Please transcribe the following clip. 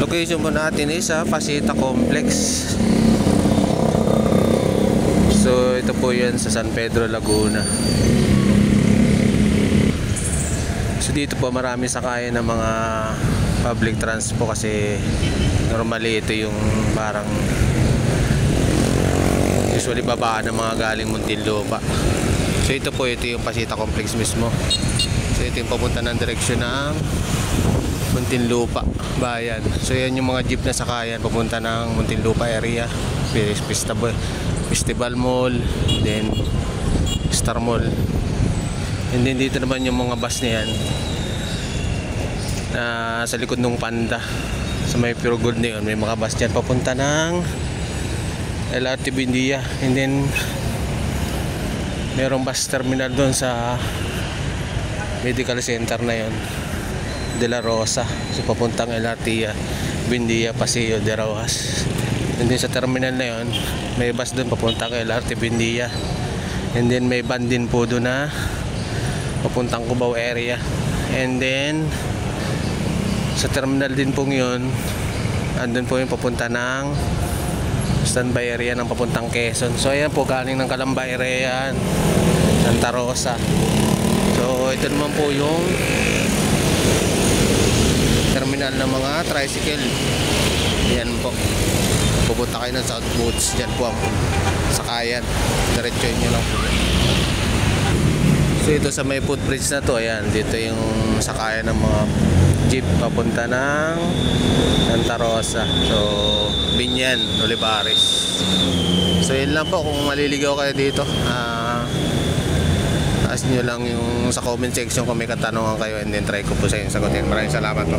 Location po natin is sa Pasita Complex. So ito po yan sa San Pedro, Laguna. So dito po marami sakayan ng mga public transport kasi normally ito yung parang usually babaan ng mga galing Muntinlupa. So ito yung Pasita Complex mismo. So ito yung papunta ng direksyon ng Muntinlupa bayan. So yan yung mga jeep na sakayan papunta ng Muntinlupa area, Festival Mall, then Star Mall. And then dito naman yung mga bus na yan na sa likod ng Panda sa may Pure Gold na yun, may mga bus dyan papunta ng LRT Buendia. And then merong bus terminal doon sa medical center na yun, De La Rosa. So papuntang LRT Buendia, Paseo de Rojas. And then sa terminal na yun may bus doon papuntang LRT Buendia. And then may van din po doon na papuntang Cubao area. And then sa terminal din pong yun, andun po yung papunta ng standby area ng papuntang Quezon. So ayan po, galing ng Calamba area yan, Santa Rosa. So ito naman po yung terminal ng mga tricycle. Yan po, pupunta kayo ng South Boots, dyan po ang sakayan, diretsoin nyo lang po. So ito sa may footbridge na to, ayan, dito yung sakayan ng mga jeep papunta ng Santa Rosa. So Binyan, Olivares. So yun lang po, kung maliligaw kayo dito, ask nyo lang yung sa comment section kung may katanungan kayo, and then try ko po sa inyo sagutin. Maraming salamat po.